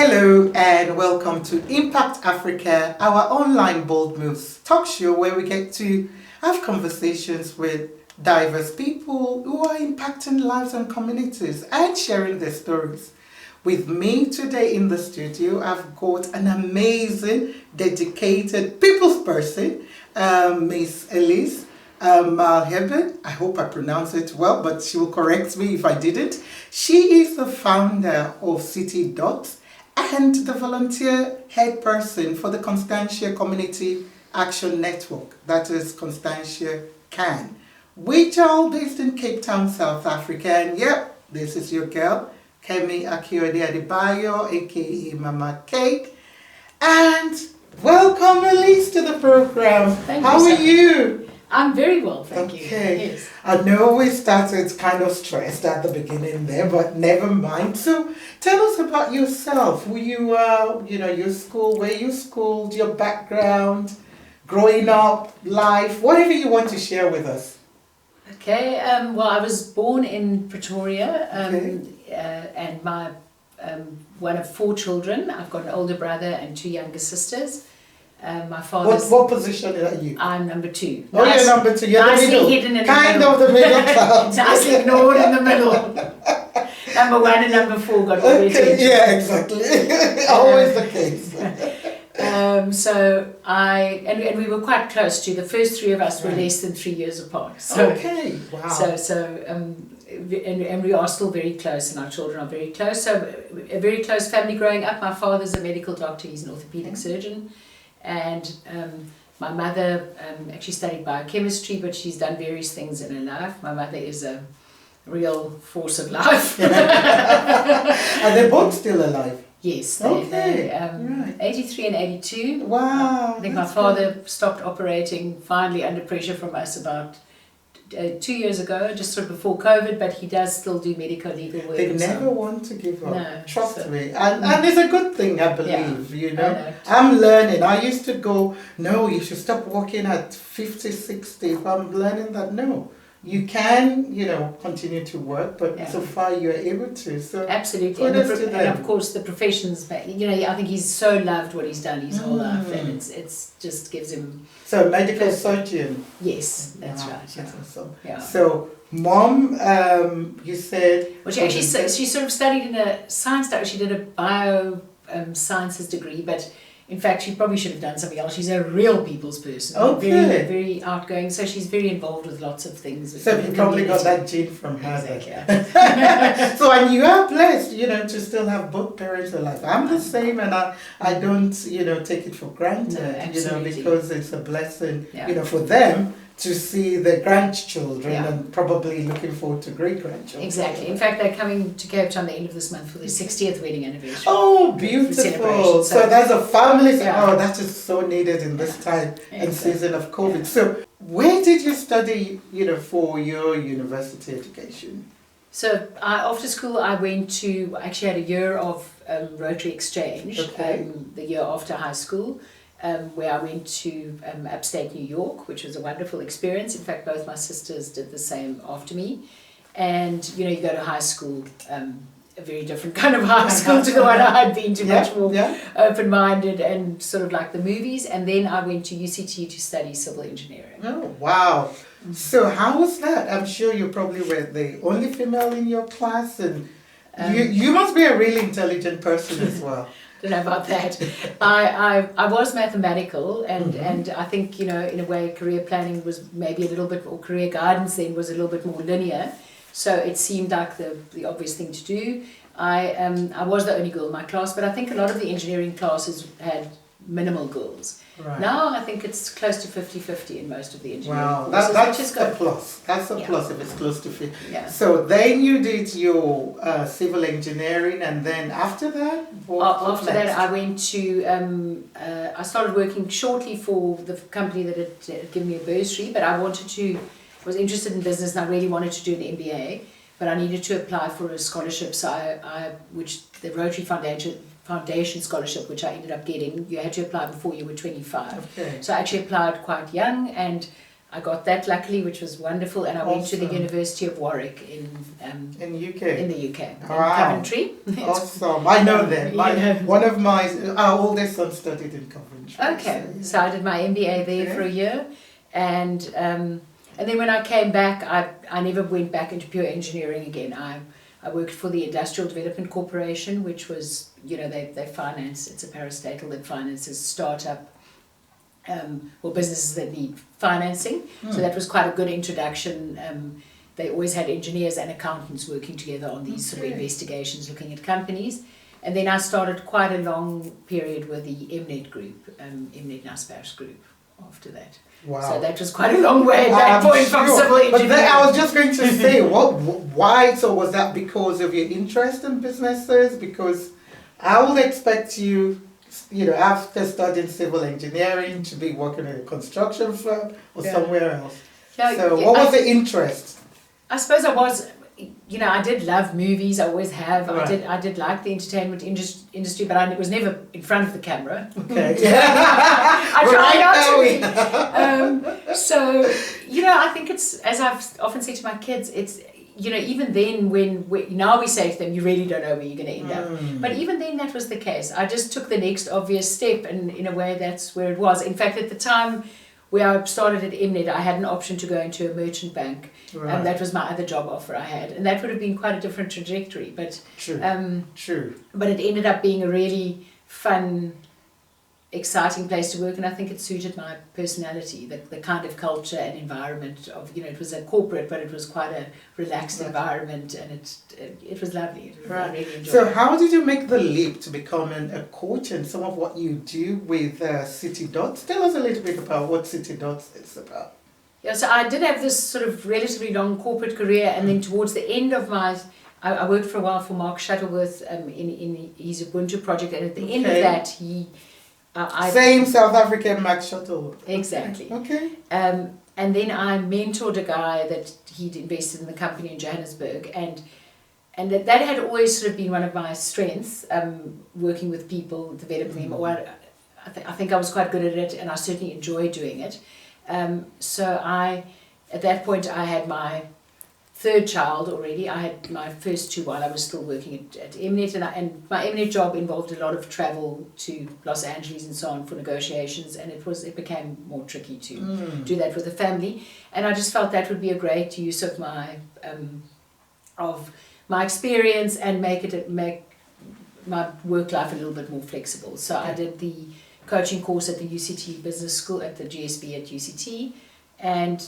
Hello and welcome to Impact Africa, our online bold moves talk show where we get to have conversations with diverse people who are impacting lives and communities and sharing their stories. With me today in the studio, I've got an amazing, dedicated people's person, Miss Elise Malherbe. I hope I pronounce it well, but she will correct me if I didn't. She is the founder of CTDots and the volunteer head person for the Constantia Community Action Network, that is Constantia CAN, which are all based in Cape Town, South Africa. And yep, this is your girl, Kemi Akiode Adebayo, aka Mama Cake. And welcome, Elise, to the program. How are you? I'm very well, thank you. Yes. I know we started kind of stressed at the beginning there, but never mind. So tell us about yourself. Who you are, your school, where you schooled, your background, growing up, life, whatever you want to share with us. Okay, well, I was born in Pretoria, and my one of four children. I've got an older brother and two younger sisters. My father's... What position are you? I'm number two. Oh, you're number two. You're nicely the middle. hidden in Kind the middle. of the middle class. Nicely ignored in the middle. Number one and number four got all the attention. Yeah, exactly. Always the case. And we were quite close to. The first three of us were less than 3 years apart. So, okay, wow. And we are still very close, and our children are very close. So a very close family growing up. My father's a medical doctor. He's an orthopedic surgeon. And my mother actually studied biochemistry, but she's done various things in her life. My mother is a real force of life. Are they both still alive? Yes, right. 83 and 82. Wow. I think my father stopped operating finally under pressure from us about 2 years ago, just sort of before COVID, but he does still do medical legal work. They never want to give up. No, Trust me. And it's a good thing, I believe, Yeah. I'm learning. I used to go, no, you should stop working at 50, 60. But I'm learning that, no, you can, continue to work, but so far you're able to. So absolutely. And of course the professions, I think he's so loved what he's done his whole life, and it's just gives him... So medical surgeon. Yes, that's right. That's awesome. Yeah. So mom, you said... Well, she sort of studied in a science, she did a bio sciences degree, but in fact she probably should have done something else. She's a real people's person. Okay. Very, very outgoing, so she's very involved with lots of things. So you probably got that gene from her. Exactly. Yeah. So, and you are blessed, to still have both parents alive. I'm the same, and I don't, take it for granted, because it's a blessing, for them to see their grandchildren and probably looking forward to great-grandchildren. Exactly. In fact, they're coming to Cape Town the end of this month for their 60th wedding anniversary. Oh, beautiful. So there's a family. Oh, that is so needed in this time and season of COVID. Yeah. So where did you study, for your university education? So after school, I actually had a year of Rotary Exchange, the year after high school. Where I went to upstate New York, which was a wonderful experience. In fact, both my sisters did the same after me. And, you go to high school, a very different kind of high school to the one I had been to, much more open-minded and sort of like the movies. And then I went to UCT to study civil engineering. Oh, wow. Mm-hmm. So how was that? I'm sure you probably were the only female in your class, and you must be a really intelligent person as well. Don't know about that. I was mathematical, and I think, in a way, career planning was maybe a little bit, or career guidance then was a little bit more linear. So it seemed like the obvious thing to do. I was the only girl in my class, but I think a lot of the engineering classes had minimal girls. Right. Now I think it's close to 50-50 in most of the engineering courses. That's a plus. That's a plus if it's close to 50. Yeah. So then you did your civil engineering, and then after that? After that I went to, I started working shortly for the company that had given me a bursary, but I was interested in business, and I really wanted to do an MBA, but I needed to apply for a scholarship, so which the Rotary Foundation scholarship, which I ended up getting. You had to apply before you were 25. Okay. So I actually applied quite young, and I got that luckily, which was wonderful, and I went to the Awesome. University of Warwick in UK. in the UK, in Wow. Coventry. Awesome. I know them. Yeah. One of our oldest son studied in Coventry. Okay, so I did my MBA there for a year, and then when I came back, I never went back into pure engineering again. I worked for the Industrial Development Corporation, which was, they finance, it's a parastatal that finances startup or businesses that need financing. So that was quite a good introduction. They always had engineers and accountants working together on these sort of investigations, looking at companies. And then I started quite a long period with the MNet Group, MNet Naspers Group after that. Wow. So that was quite a long way at that point from civil engineering. But then I was just going to say, why? So was that because of your interest in businesses? Because I would expect you, after studying civil engineering, to be working in a construction firm or somewhere else. So what was the interest? I suppose I was, I did love movies. I always have. Right. I did like the entertainment industry, but I was never in front of the camera. Okay. I try not to. So I think it's, as I've often said to my kids, it's, even then now we say to them, you really don't know where you're going to end up. But even then that was the case. I just took the next obvious step, and in a way that's where it was. In fact, at the time where I started at MNet, I had an option to go into a merchant bank. Right. That was my other job offer I had, and that would have been quite a different trajectory. But True. But it ended up being a really fun, exciting place to work, and I think it suited my personality, the kind of culture and environment of, it was a corporate, but it was quite a relaxed environment, and it was lovely. I really enjoyed it. So how did you make the leap to becoming a coach and some of what you do with CTDots? Tell us a little bit about what CTDots is about. Yeah, so I did have this sort of relatively long corporate career, and then towards the end of I worked for a while for Mark Shuttleworth in his Ubuntu project, and at the end of that Same South African Mark Shuttleworth. Exactly. Okay. And then I mentored a guy that he'd invested in the company in Johannesburg, and that had always sort of been one of my strengths, working with people, developing them. Or I think I was quite good at it, and I certainly enjoyed doing it. So at that point I had my third child already. I had my first two while I was still working at MNet, and my MNet job involved a lot of travel to Los Angeles and so on for negotiations, and it became more tricky to do that with the family, and I just felt that would be a great use of my experience and make my work life a little bit more flexible. So I did the coaching course at the UCT Business School, at the GSB at UCT, and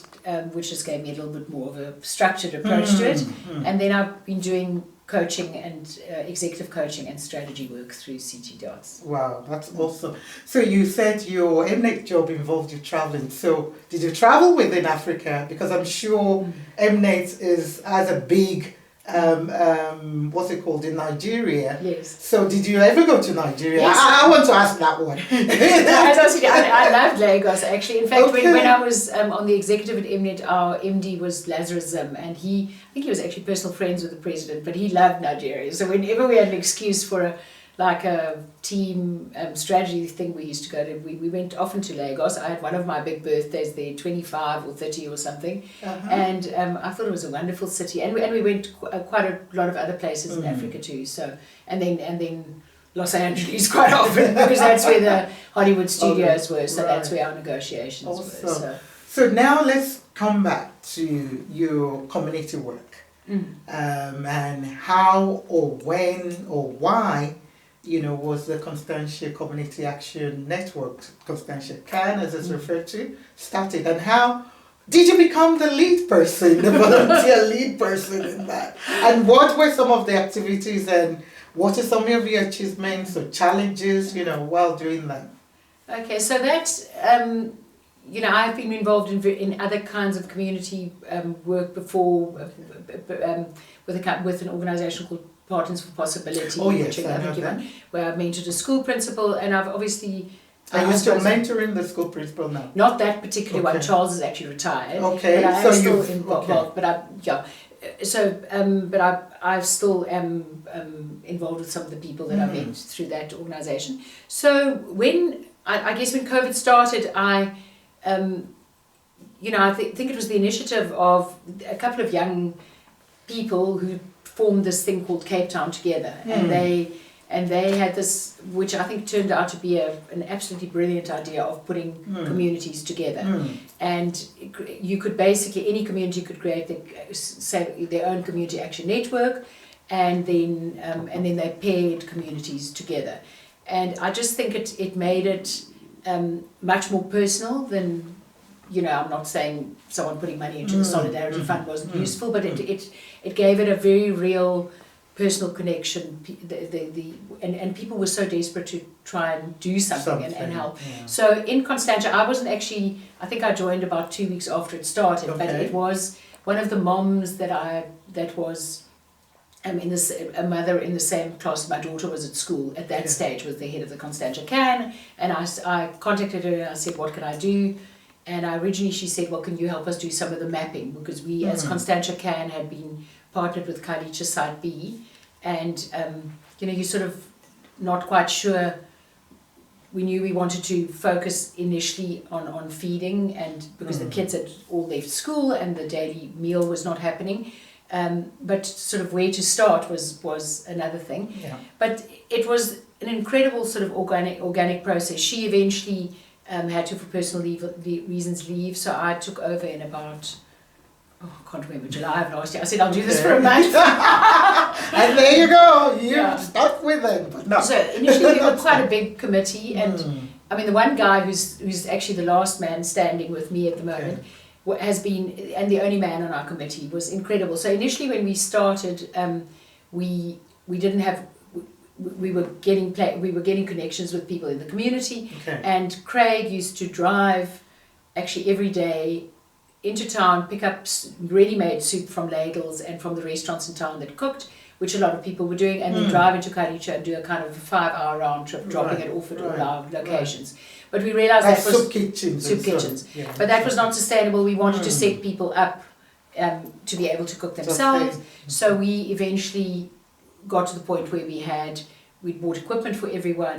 which just gave me a little bit more of a structured approach to it. And then I've been doing coaching and executive coaching and strategy work through CTDots. Wow, that's awesome. So you said your MNet job involved you traveling. So did you travel within Africa? Because I'm sure MNet has a big what's it called in Nigeria? Yes. So did you ever go to Nigeria? Yes. I want to ask that one. As I said, I loved Lagos actually. In fact, when I was on the executive at MNet, our MD was Lazarus Zim, and I think he was actually personal friends with the president, but he loved Nigeria. So whenever we had an excuse for a team strategy thing we used to go to, we went often to Lagos. I had one of my big birthdays there, 25 or 30 or something, and I thought it was a wonderful city, and we went quite a lot of other places in Africa too. So and then Los Angeles quite often, because that's where the Hollywood studios were. So that's where our negotiations were. So now let's come back to your community work, and how or when or why was the Constantia Community Action Network, Constantia CAN as it's referred to, started, and how did you become the lead person, the volunteer lead person in that? And what were some of the activities, and what are some of your achievements or challenges, while doing that? Okay, so that, I've been involved in other kinds of community work before, with an organisation called Partners for Possibility, which I think where I've mentored a school principal, and I've obviously... Are you still mentoring the school principal now? Not that particular one. Charles is actually retired. Okay, but I am still involved. But I still am involved with some of the people that I met through that organisation. So when I guess when COVID started, I think it was the initiative of a couple of young people who formed this thing called Cape Town Together, and they had this, which I think turned out to be an absolutely brilliant idea of putting communities together. And you could basically, any community could create their own community action network, and then they paired communities together. And I just think it made it much more personal than, I'm not saying someone putting money into the Solidarity Fund wasn't useful, but it gave it a very real personal connection. And people were so desperate to try and do something. And help. Yeah. So in Constantia, I wasn't actually, I think I joined about 2 weeks after it started, but it was one of the moms that was a mother in the same class my daughter was at school at that stage, was the head of the Constantia CAN, and I contacted her and I said, what can I do? And originally she said, well, can you help us do some of the mapping, because we as Constantia CAN had been partnered with Khadija Site B, and you're sort of not quite sure. We knew we wanted to focus initially on feeding, and because the kids had all left school and the daily meal was not happening. But sort of where to start was another thing. Yeah. But it was an incredible sort of organic process. She eventually had to, for personal reasons, leave, so I took over in about, I can't remember, July of last year. I said, I'll do this for a month. And there you go, you stuck with it. But no. So initially we were quite a big committee, and I mean the one guy who's actually the last man standing with me at the moment, has been, and the only man on our committee, was incredible. So initially when we started, we didn't have, we were getting connections with people in the community, and Craig used to drive actually every day into town, pick up ready-made soup from ladles and from the restaurants in town that cooked, which a lot of people were doing, and then drive into Khadija and do a kind of a 5-hour round trip, dropping it off at all our locations. But we realised that was soup kitchens. Yeah, but that was not sustainable. We wanted to set people up to be able to cook themselves. So we eventually got to the point where we bought equipment for everyone.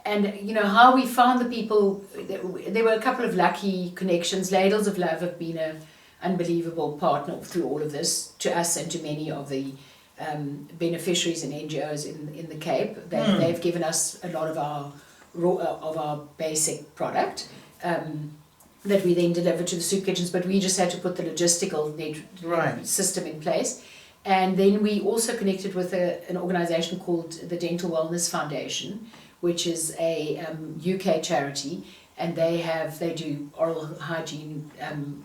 And how we found the people, there were a couple of lucky connections. Ladles of Love have been an unbelievable partner through all of this to us and to many of the beneficiaries and NGOs in the Cape. They've given us a lot of our basic product that we then delivered to the soup kitchens, but we just had to put the logistical system in place. And then we also connected with an organisation called the Dental Wellness Foundation, which is a UK charity, and they do oral hygiene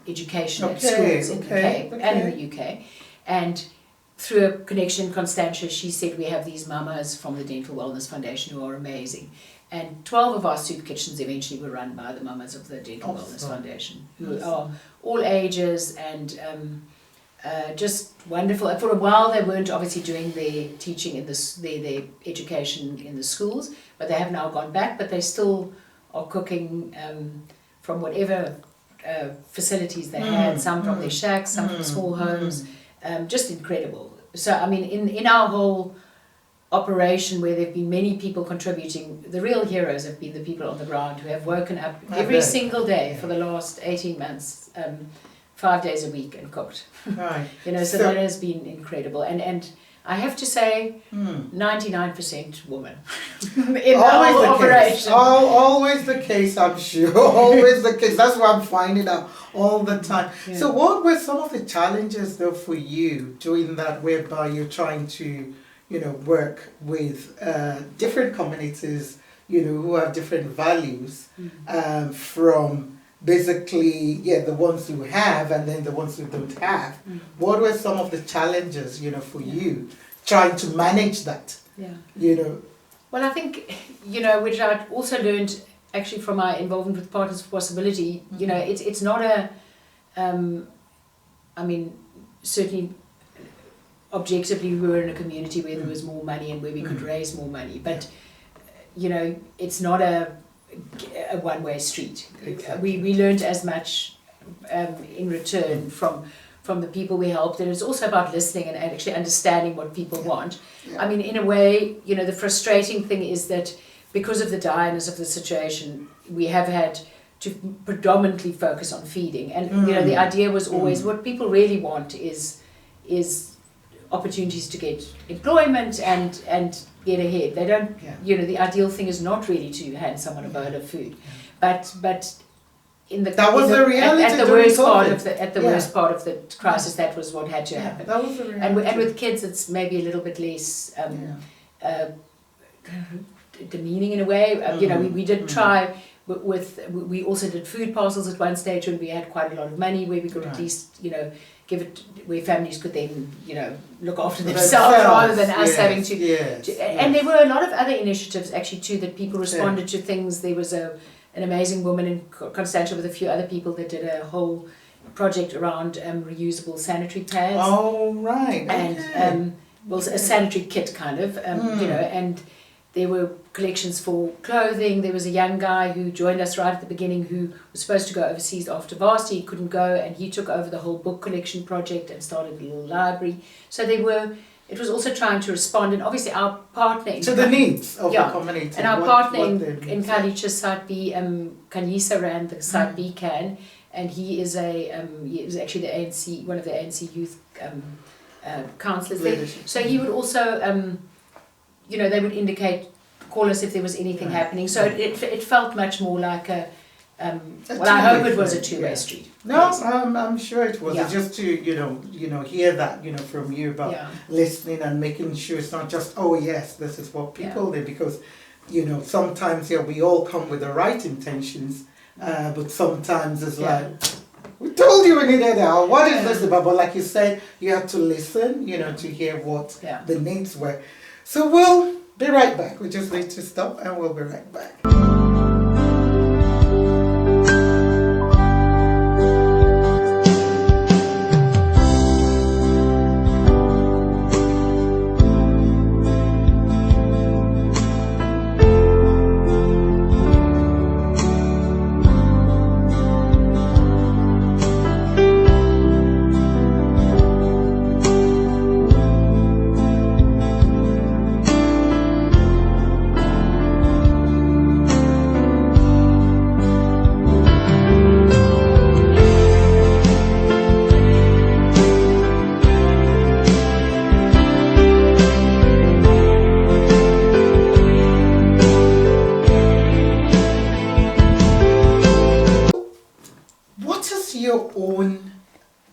education at schools in the Cape and in the UK. And through a connection in Constantia, she said, we have these mamas from the Dental Wellness Foundation who are amazing. And 12 of our soup kitchens eventually were run by the mamas of the Dental Wellness Foundation, who are all ages and just wonderful. For a while they weren't obviously doing their teaching in their education in the schools, but they have now gone back, but they still are cooking from whatever facilities they had, some from their shacks, some from small homes, just incredible. So I mean in our whole operation, where there have been many people contributing, the real heroes have been the people on the ground who have woken up every single day for the last 18 months, 5 days a week, and cooked. So that has been incredible. And I have to say, 99% woman in our whole operation. Always the case, I'm sure. Always the case. That's what I'm finding out all the time. Yeah. So what were some of the challenges though for you doing that, whereby you're trying to work with different communities, who have different values, from basically, the ones who have and then the ones who don't have. What were some of the challenges, for you trying to manage that? Well, I think, which I also learned actually from my involvement with Partners for Possibility, it's not certainly objectively we were in a community where there was more money and where we could raise more money, but it's not a one-way street. Exactly. We learned as much in return from the people we helped, and it's also about listening and actually understanding what people want. I mean, in a way, the frustrating thing is that because of the direness of the situation, we have had to predominantly focus on feeding. And you know, the idea was always what people really want is opportunities to get employment and get ahead. They don't, you know, the ideal thing is not really to hand someone a bowl of food, but that was the reality at the worst part of the crisis. That was what had to happen. That was the reality. And with kids, it's maybe a little bit less demeaning in a way. You know, we did try. We also did food parcels at one stage when we had quite a lot of money, where we could at least, you know, give it, where families could then, you know, look after themselves rather than us having to. And there were a lot of other initiatives actually too that people responded to things. There was an amazing woman in Constantia with a few other people that did a whole project around reusable sanitary pads. Oh, right. And well, a sanitary kit kind of, you know, and there were collections for clothing. There was a young guy who joined us right at the beginning who was supposed to go overseas after varsity. He couldn't go, and he took over the whole book collection project and started a little library. So it was also trying to respond, and obviously our partner to the needs of the community. And our partner in Kalicha's Site B, Kanyisa ran the Site B Can, and he is he was actually the ANC, one of the ANC youth councillors there. So he would also you know, they would call us if there was anything happening. So it felt much more like I hope it was a two-way street. No, I'm sure it was. It's just to you know hear that from you about listening and making sure it's not just this is what people did, because sometimes we all come with the right intentions, but sometimes it's like, we told you we needed that. What is this about? But like you said, you have to listen, to hear what the needs were. So we'll be right back. We just need to stop and we'll be right back.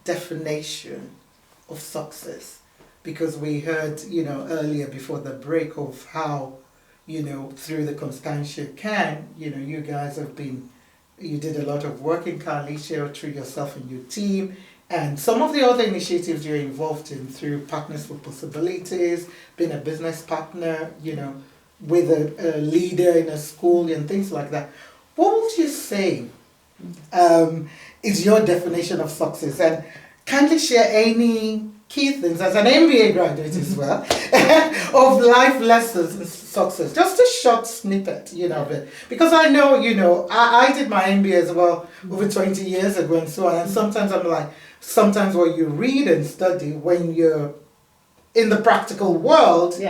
Definition of success, because we heard earlier before the break of how through the Constantia Can you guys you did a lot of work in Kalicha through yourself and your team, and some of the other initiatives you're involved in through Partners for Possibilities, being a business partner with a leader in a school and things like that. What would you say is your definition of success? And kindly share any key things as an MBA graduate as well of life lessons and success. Just a short snippet, of it. Because I know, I did my MBA as well over 20 years ago and so on. And sometimes I'm like, sometimes what you read and study when you're in the practical world,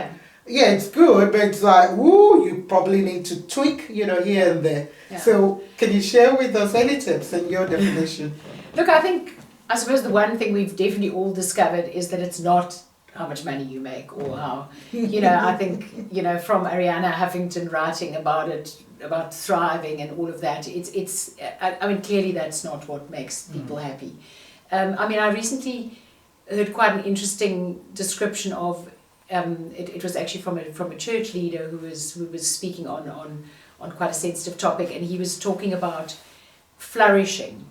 it's good, but it's like, you probably need to tweak, here and there. Yeah. So can you share with us any tips and your definition? Look, I suppose the one thing we've definitely all discovered is that it's not how much money you make or how, I think, from Ariana Huffington writing about it, about thriving and all of that, it's clearly that's not what makes people happy. I recently heard quite an interesting description of, it was actually from a church leader who was speaking on quite a sensitive topic, and he was talking about flourishing.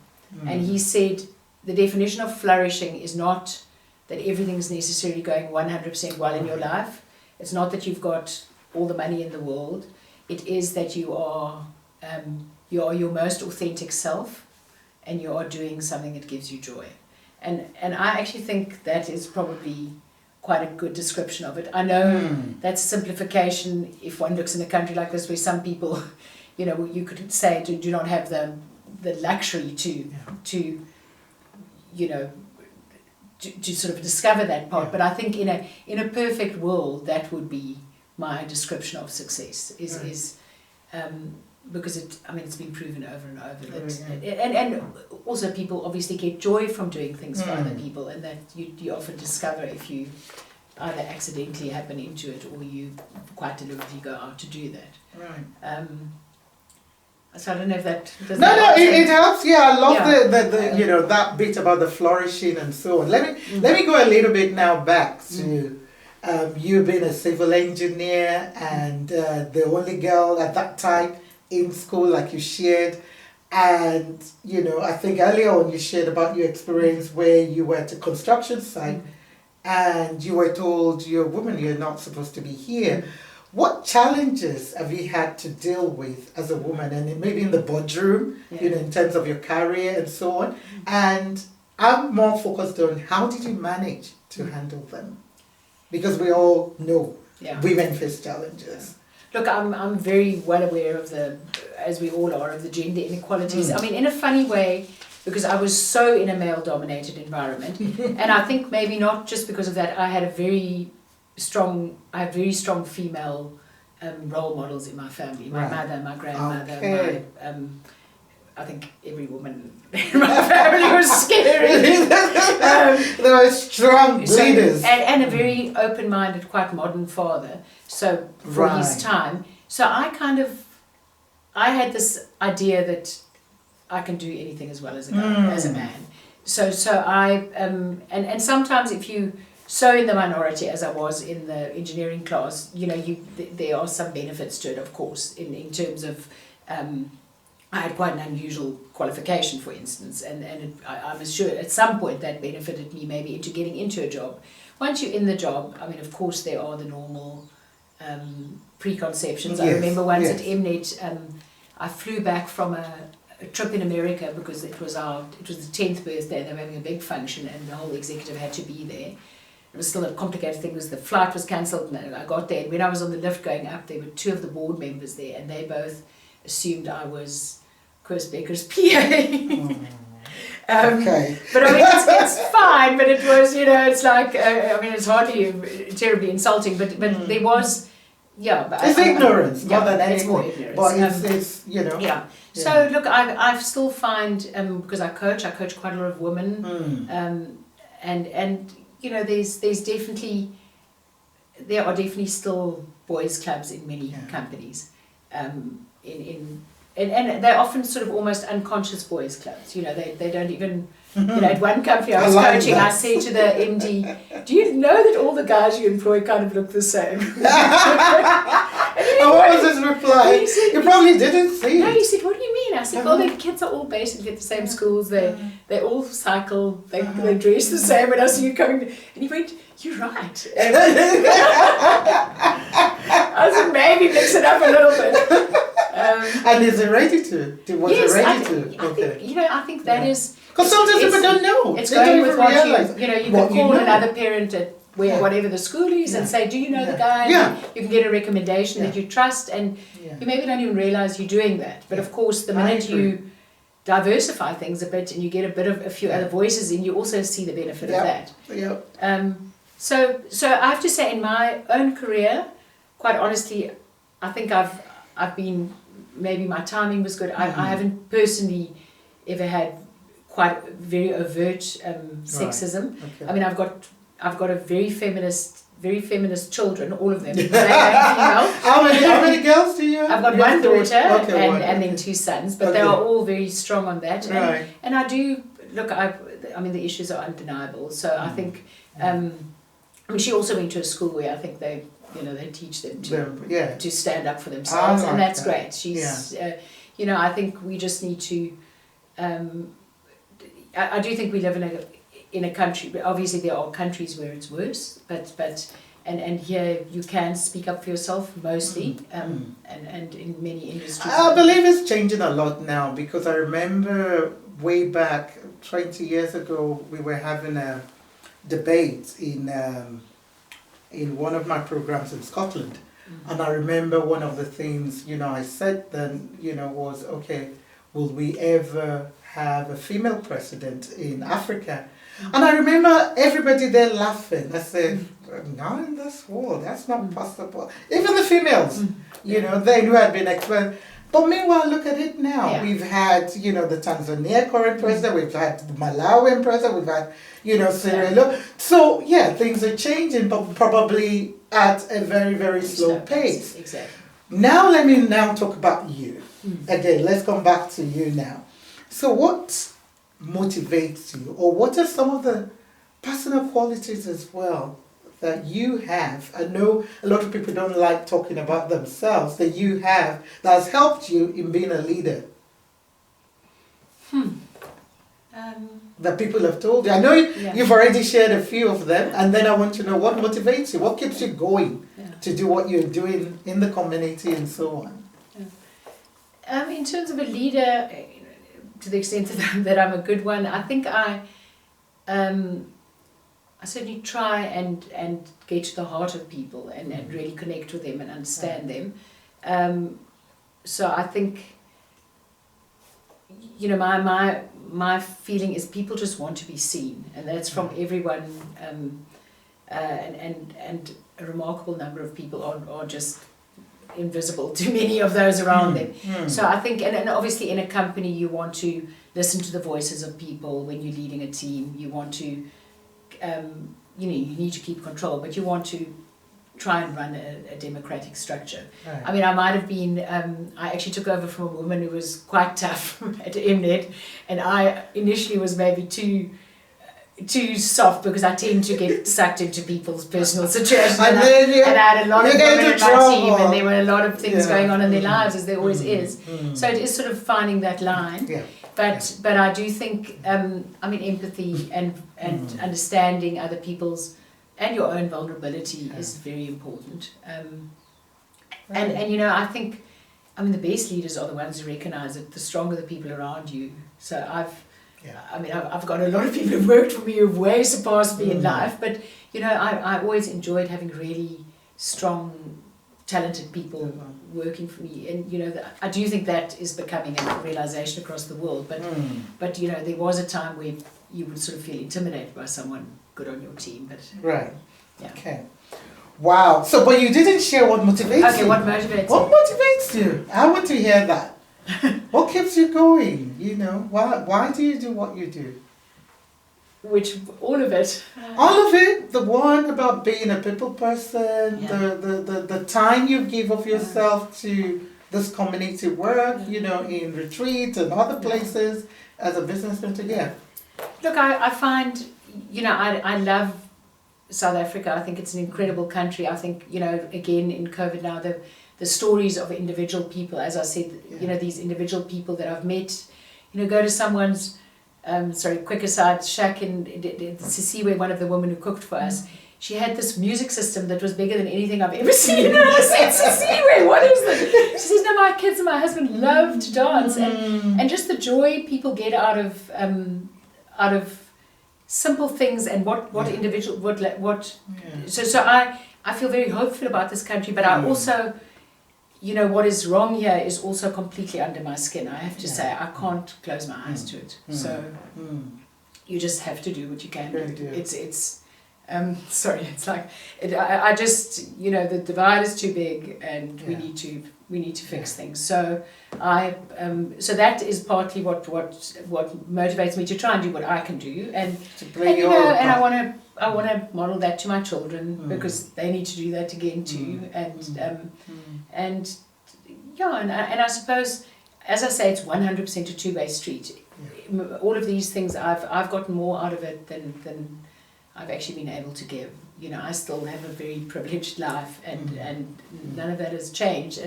And he said, the definition of flourishing is not that everything's necessarily going 100% well in your life. It's not that you've got all the money in the world. It is that you are your most authentic self, and you are doing something that gives you joy. And I actually think that is probably quite a good description of it. I know that's a simplification if one looks in a country like this where some people, you could say do not have the luxury to sort of discover that part. But I think in a perfect world, that would be my description of success. because it's been proven over and over that, and also people obviously get joy from doing things for other people, and that you often discover if you either accidentally happen into it or you quite deliberately go out to do that. Right. So I don't know if that does. It helps. Yeah, I love the that bit about the flourishing and so on. Let me go a little bit now back to you being a civil engineer and the only girl at that time in school, like you shared. And I think earlier on you shared about your experience where you were at a construction site and you were told, you're a woman, you're not supposed to be here. What challenges have you had to deal with as a woman, and maybe in the boardroom, in terms of your career and so on? And I'm more focused on how did you manage to handle them? Because we all know women face challenges. Look, I'm very well aware of as we all are, of the gender inequalities. I mean, in a funny way, because I was so in a male-dominated environment, and I think maybe not just because of that, I had very strong female role models in my family. My mother, my grandmother, I think every woman in my family was scary. They were strong leaders. And a very open-minded, quite modern father. So for his time. So I had this idea that I can do anything as well as a guy, as a man. So I and sometimes if you so in the minority as I was in the engineering class, there are some benefits to it, of course, in terms of I had quite an unusual qualification, for instance, and I'm sure at some point that benefited me maybe into getting into a job. Once you're in the job, I mean, of course, there are the normal preconceptions. I remember once at MNet, I flew back from a trip in America because it was the 10th birthday, they were having a big function and the whole executive had to be there. It was still a complicated thing because the flight was cancelled and I got there, and when I was on the lift going up, there were two of the board members there and they both assumed I was Chris Becker's PA. Okay. But I mean, it's fine, but it was, it's like, it's hardly terribly insulting, but there was, but it's ignorance, more than anything. It's more ignorance. But it's Yeah. So look, I still find, because I coach quite a lot of women, and there are definitely still boys' clubs in many companies, and they're often sort of almost unconscious boys' clubs. They don't even. At one company I was coaching, I said to the MD, "Do you know that all the guys you employ kind of look the same?" And what was his reply? You probably didn't see it. No, he said, "What do you mean?" I said, "Well, their kids are all basically at the same schools. They all cycle. They dress the same." And I see you coming, and he went, "You're right." I said, "Maybe mix it up a little bit." And is it ready to? Yes, I think that is. Because sometimes people don't know. It's going with what you can call another parent at whatever the school is and say, "Do you know the guy?" Yeah. You can get a recommendation that you trust, and you maybe don't even realize you're doing that. But of course, the minute you diversify things a bit and you get a few other voices in, you also see the benefit of that. Yep. So I have to say, in my own career, quite honestly, I think I've been, maybe my timing was good. I haven't personally ever had quite very overt sexism. Okay. I mean, I've got a very feminist children, all of them. They are female. How many girls do you have? I've got one daughter and then two sons, but they are all very strong on that. Right. And I do look. I mean, the issues are undeniable. So I think. She also went to a school where I think they teach them to stand up for themselves, and that's great. She's, I think we just need to. I do think we live in a country, but obviously there are countries where it's worse, but here you can speak up for yourself mostly, and in many industries. I believe it's changing a lot now, because I remember way back 20 years ago we were having a debate in one of my programs in Scotland, and I remember one of the things I said then was, okay, will we ever have a female president in Africa? And I remember everybody there laughing. I said, not in this world, that's not possible. Even the females, then who had been explained. But meanwhile, look at it now. Yeah. We've had, the Tanzania current president, we've had the Malawian president, we've had, Sierra Leone. So, yeah, things are changing, but probably at a very, very slow pace. Exactly. Now, let me talk about you. Again, let's come back to you now. So, what motivates you, or what are some of the personal qualities as well that you have? I know a lot of people don't like talking about themselves, that you have, that has helped you in being a leader. That people have told you. I know you've already shared a few of them, and then I want to know what motivates you, what keeps you going to do what you're doing in the community and so on. In terms of a leader, to the extent that I'm a good one, I think I certainly try and get to the heart of people and really connect with them and understand them. So I think, my feeling is people just want to be seen, and that's from everyone, and a remarkable number of people are just invisible to many of those around them. So I think, and obviously in a company you want to listen to the voices of people. When you're leading a team, you want to, you need to keep control, but you want to try and run a democratic structure. Right. I mean, I might have been, I actually took over from a woman who was quite tough at MNet, and I initially was maybe too soft because I tend to get sucked into people's personal situations, and I had a lot of women in my team, and there were a lot of things going on in their lives, as there always is. So it is sort of finding that line. But I do think, empathy and understanding other people's and your own vulnerability is very important. And I think, the best leaders are the ones who recognise that the stronger the people around you. So I've got a lot of people who've worked for me who've way surpassed me in life, but I always enjoyed having really strong, talented people working for me, and I do think that is becoming a realisation across the world. But there was a time where you would sort of feel intimidated by someone good on your team. But okay. Wow. So, but you didn't share what motivates you. Okay, what motivates you? What motivates you? I want to hear that. What keeps you going? Why do you do what you do? All of it. All of it. The one about being a people person, the time you give of yourself to this community work, in retreat and other places as a businessman together. Look, I find, I love South Africa. I think it's an incredible country. I think, again, in COVID now, the stories of individual people, as I said, these individual people that I've met, go to someone's, quick aside, shack in Sisiwe, one of the women who cooked for us, she had this music system that was bigger than anything I've ever seen. And I said, Sisiwe, what is this? She says, no, my kids and my husband love to dance. And just the joy people get out of simple things, and what individual, so I feel very hopeful about this country, but I also, what is wrong here is also completely under my skin. I have to say, I can't close my eyes to it. So you just have to do what you can do. It's it's like, I just, the divide is too big, and we need to fix things. So so that is partly what motivates me to try and do what I can do, and I want to model that to my children, because they need to do that again too, and I suppose, as I say, it's 100% a two-way street. All of these things, I've gotten more out of it than I've actually been able to give. I still have a very privileged life, and none of that has changed.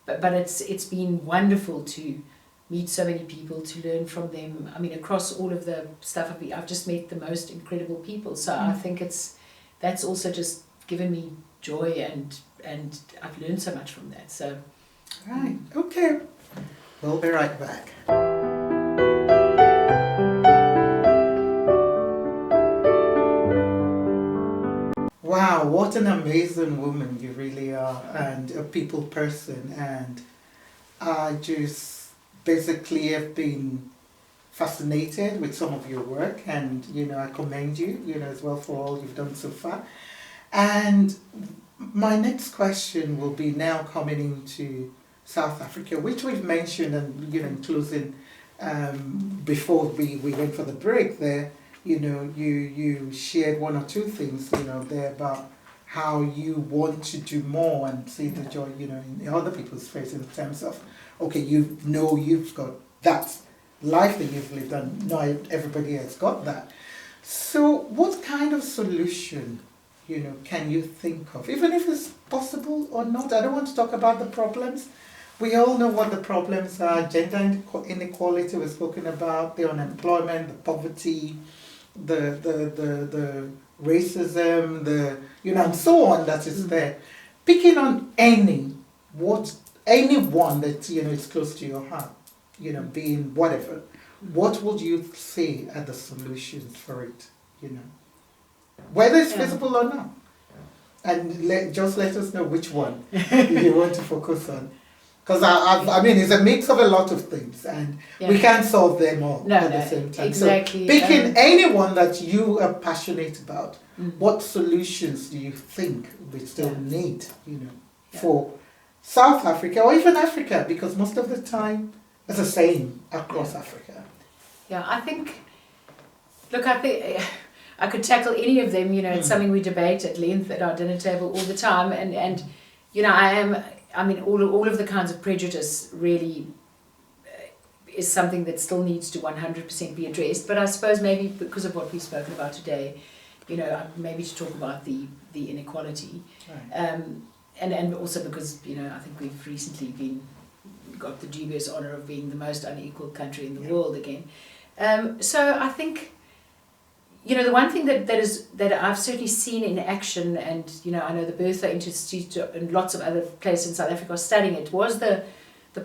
But it's been wonderful to meet so many people, to learn from them. I mean, across all of the stuff I've just met the most incredible people. So I think that's also just given me joy, and I've learned so much from that. So right, okay, we'll be right back. Wow, what an amazing woman you really are, and a people person, and I just basically have been fascinated with some of your work, and I commend you, as well, for all you've done so far. And my next question will be now coming into South Africa, which we've mentioned, and in closing, before we went for the break there, you shared one or two things, there about how you want to do more and see the joy, in other people's face in terms of, okay, you've got that life that you've lived and not everybody has got that. So what kind of solution, can you think of, even if it's possible or not? I don't want to talk about the problems. We all know what the problems are. Gender inequality was spoken about, the unemployment, the poverty, the racism, and so on that is there. Picking on anyone that, is close to your heart, being whatever, what would you say are the solutions for it, Whether it's feasible or not. And just let us know which one you want to focus on. Because it's a mix of a lot of things, and we can't solve them all at the same time. Exactly. So picking anyone that you are passionate about, what solutions do you think we still need, for South Africa or even Africa? Because most of the time it's the same across Africa. Yeah, I think I could tackle any of them. It's something we debate at length at our dinner table all the time, and all of the kinds of prejudice really is something that still needs to 100% be addressed. But I suppose maybe because of what we've spoken about today, maybe to talk about the inequality, right. And also because I think we've recently got the dubious honour of being the most unequal country in the world again. So I think, the one thing that I've certainly seen in action, and I know the Bertha Institute and lots of other places in South Africa are studying it, was the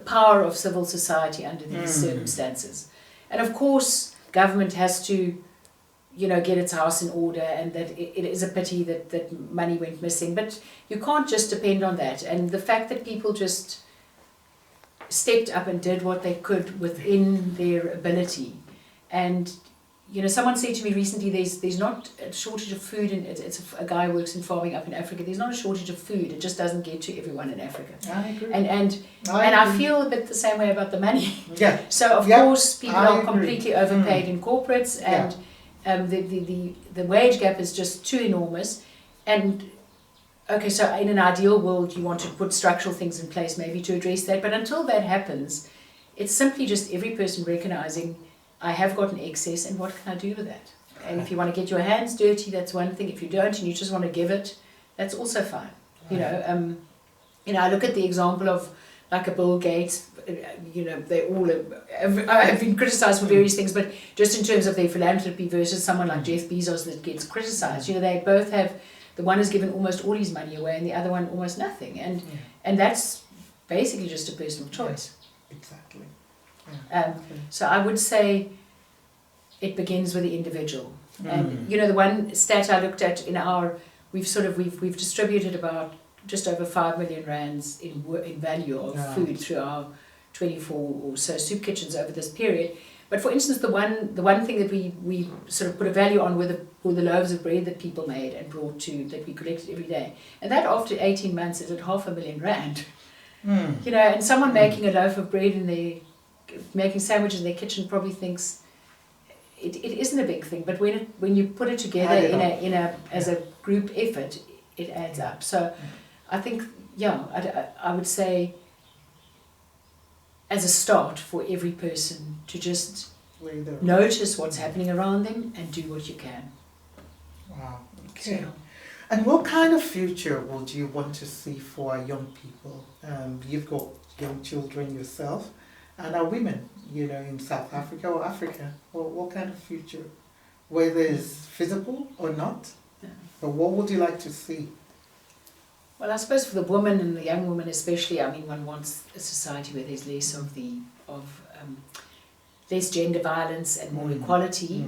power of civil society under these circumstances. And of course, government has to, get its house in order, and that it is a pity that money went missing. But you can't just depend on that. And the fact that people just stepped up and did what they could within their ability. And someone said to me recently, there's not a shortage of food, and it's a guy who works in farming up in Africa. There's not a shortage of food. It just doesn't get to everyone in Africa. I agree. And I feel a bit the same way about the money. Yeah. So of course people are completely overpaid in corporates, and the wage gap is just too enormous. And okay, so in an ideal world, you want to put structural things in place maybe to address that. But until that happens, it's simply just every person recognizing, I have got an excess, and what can I do with that? And if you want to get your hands dirty, that's one thing. If you don't and you just want to give it, that's also fine. I look at the example of like a Bill Gates. They all have been criticised for various things, but just in terms of their philanthropy versus someone like Jeff Bezos that gets criticised, they both have. The one has given almost all his money away, and the other one almost nothing, and that's basically just a personal choice. Exactly. So I would say it begins with the individual. And the one stat I looked at we've distributed about just over 5 million rands in value of food through our 24 or so soup kitchens over this period. But for instance, the one thing that we sort of put a value on were the loaves of bread that people made and brought that we collected every day. And that after 18 months is at 500,000 rand. And someone making a loaf of bread making sandwiches in their kitchen probably thinks it isn't a big thing, but when you put it together as a group effort, it adds up. So I think I would say as a start for every person to just notice what's happening around them and do what you can. Wow. Okay. So, and what kind of future would you want to see for our young people? You've got young children yourself, and our women, in South Africa or Africa. What kind of future? Whether it's feasible or not? Yeah. But what would you like to see? Well, I suppose for the woman and the young woman especially, one wants a society where there's less less gender violence and more equality.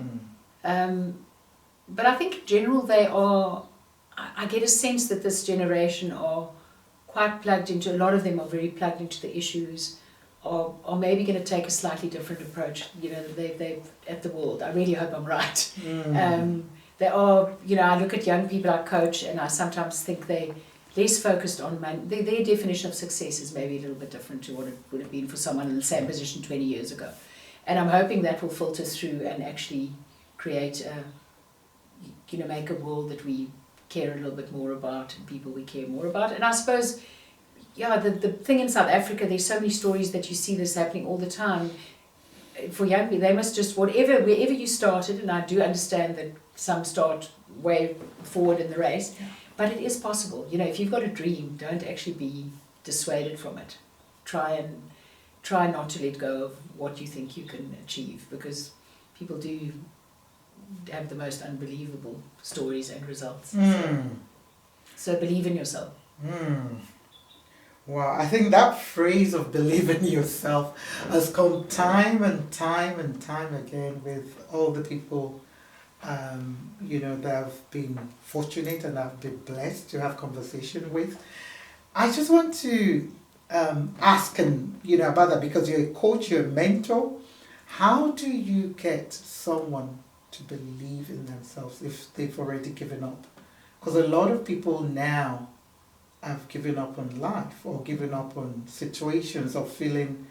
But I think in general I get a sense that this generation are quite plugged into, a lot of them are very plugged into the issues, are maybe going to take a slightly different approach, they at the world. I really hope I'm right. They are, I look at young people I coach, and I sometimes think they less focused on their definition of success is maybe a little bit different to what it would have been for someone in the same position 20 years ago. And I'm hoping that will filter through and actually create make a world that we care a little bit more about and people we care more about. And I suppose, the thing in South Africa, there's so many stories that you see this happening all the time. For young people, they must just, wherever you started, and I do understand that some start way forward in the race, but it is possible. If you've got a dream, don't actually be dissuaded from it. Try not to let go of what you think you can achieve, because people do have the most unbelievable stories and results. So believe in yourself. Wow, I think that phrase of believe in yourself has come time and time and time again with all the people, that have been fortunate and have been blessed to have conversation with. I just want to ask about that, because you're a coach, you're a mentor. How do you get someone to believe in themselves if they've already given up? Because a lot of people now have given up on life or given up on situations of feeling,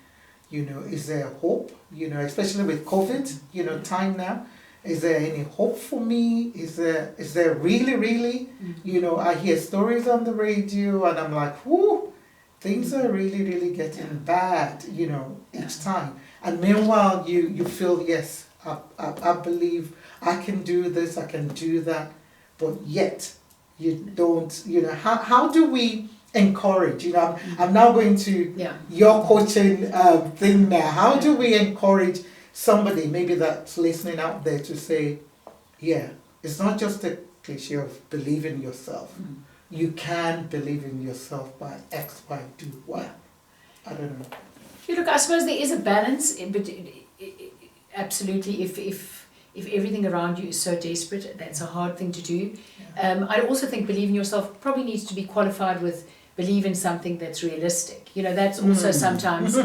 is there hope? Especially with COVID, time now. Is there any hope for me? Is there really? I hear stories on the radio and I'm like, whoo, things are really getting bad, each time. And meanwhile, you feel, yes, I believe I can do this, I can do that, but yet you don't, how do we encourage? I'm now going to your coaching thing now. How do we encourage somebody maybe that's listening out there to say, it's not just a cliche of believe in yourself. You can believe in yourself by X, Y, do Y. I don't know. Look, I suppose there is a balance, but absolutely, if everything around you is so desperate, that's a hard thing to do. I also think believe in yourself probably needs to be qualified with believe in something that's realistic. That's also sometimes,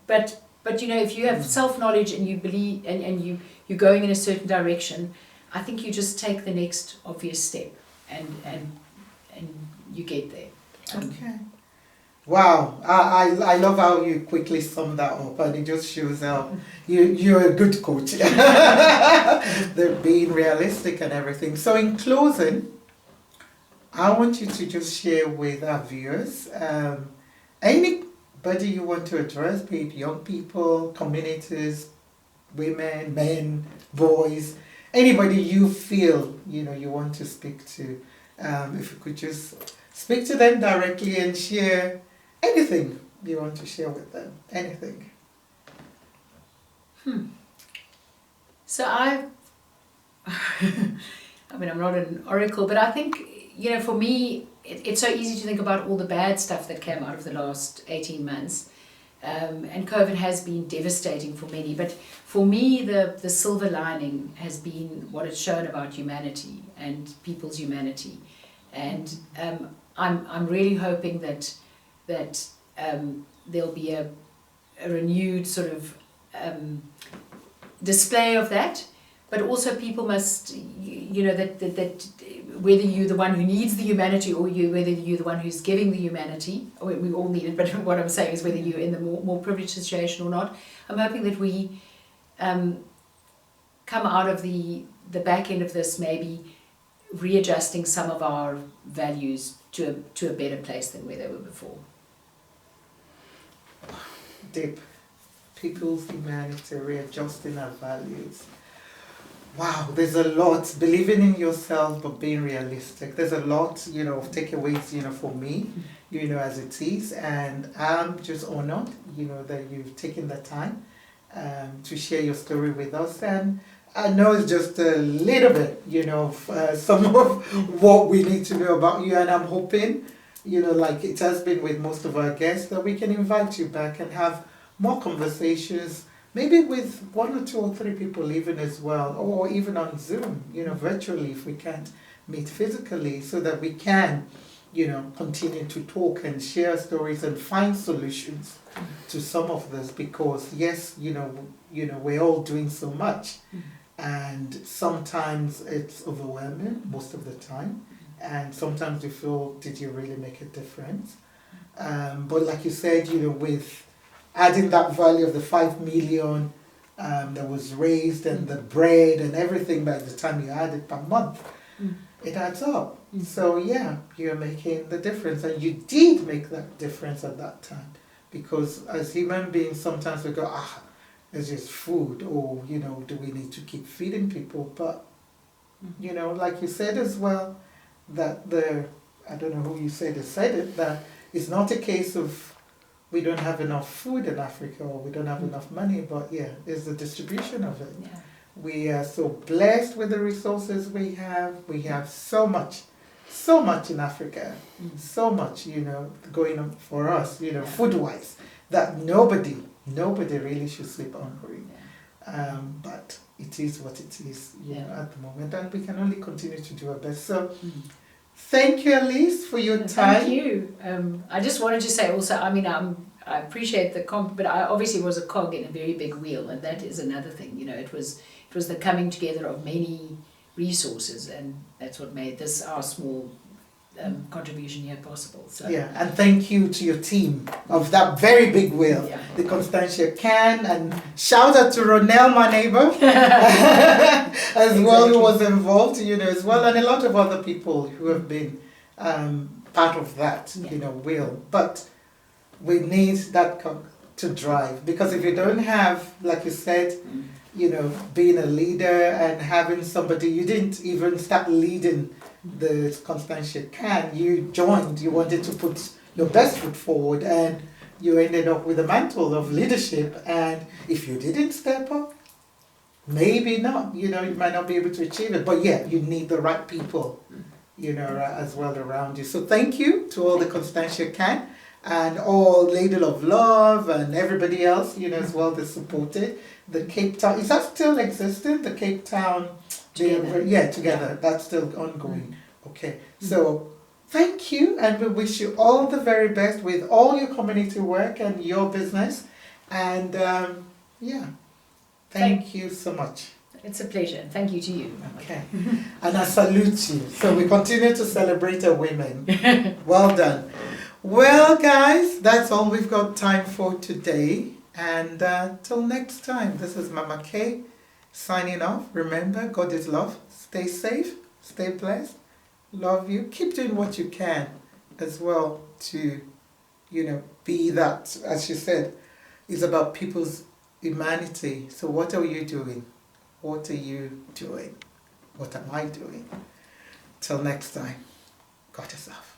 but if you have self-knowledge and you believe and you're going in a certain direction, I think you just take the next obvious step and you get there. Okay. Wow, I love how you quickly sum that up, and it just shows how you're a good coach. They're being realistic and everything. So in closing, I want you to just share with our viewers anybody you want to address, be it young people, communities, women, men, boys, anybody you feel you want to speak to. If you could just speak to them directly and share anything you want to share with them. Anything. So I'm not an oracle, but I think, for me, it's so easy to think about all the bad stuff that came out of the last 18 months. And COVID has been devastating for many, but for me, the silver lining has been what it's shown about humanity and people's humanity. And I'm really hoping that there'll be a renewed sort of display of that, but also people must, that whether you're the one who needs the humanity or whether you're the one who's giving the humanity, we all need it, but what I'm saying is whether you're in the more privileged situation or not, I'm hoping that we come out of the back end of this maybe readjusting some of our values to a better place than where they were before. Deep. People's humanity, readjusting our values. Wow, there's a lot. Believing in yourself, but being realistic. There's a lot, of takeaways, for me, as it is. And I'm just honored, that you've taken the time to share your story with us. And I know it's just a little bit, some of what we need to know about you. And I'm hoping, like it has been with most of our guests, that we can invite you back and have more conversations, maybe with 1 or 2 or 3 people even as well, or even on Zoom, virtually if we can't meet physically, so that we can, continue to talk and share stories and find solutions to some of this, because yes, we're all doing so much, and sometimes it's overwhelming most of the time, and sometimes you feel, did you really make a difference? But like you said, with adding that value of the 5 million that was raised and the bread and everything by the time you add it per month, it adds up. So yeah, you're making the difference, and you did make that difference at that time, because as human beings sometimes we go, it's just food, or do we need to keep feeding people? But like you said as well, that I don't know who you said it, that it's not a case of we don't have enough food in Africa or we don't have enough money, but it's the distribution of it. Yeah. We are so blessed with the resources we have. We have so much in Africa, so much, going on for us, food-wise, that nobody really should sleep hungry. Yeah. But it is what it is, at the moment, and we can only continue to do our best. So, thank you, Elise, for your time. Thank you. I just wanted to say also, I appreciate the but I obviously was a cog in a very big wheel, and that is another thing. It was the coming together of many resources, and that's what made this our small contribution here possible. So and thank you to your team of that very big wheel, the Constantia can, and shout out to Ronelle, my neighbor, as well, who was involved, as well, and a lot of other people who have been part of that, wheel. But we need that to drive, because if you don't have, like you said, being a leader and having somebody, you didn't even start leading the Constantia can, you joined, you wanted to put your best foot forward, and you ended up with a mantle of leadership, and if you didn't step up, maybe not, you might not be able to achieve it, but you need the right people, as well around you. So thank you to all the Constantia can, and all Ladle of Love and everybody else, as well, that supported the Cape Town. Is that still existing? The Cape Town Together. Together. That's still ongoing. Okay. So thank you, and we wish you all the very best with all your community work and your business. And thank you so much. It's a pleasure. Thank you to you. Okay. And I salute you. So we continue to celebrate our women. Well done. Well, guys, that's all we've got time for today. And till next time, this is Mama K signing off. Remember, God is love. Stay safe. Stay blessed. Love you. Keep doing what you can as well to, be that, as she said, is about people's humanity. So what are you doing? What are you doing? What am I doing? Till next time, God is love.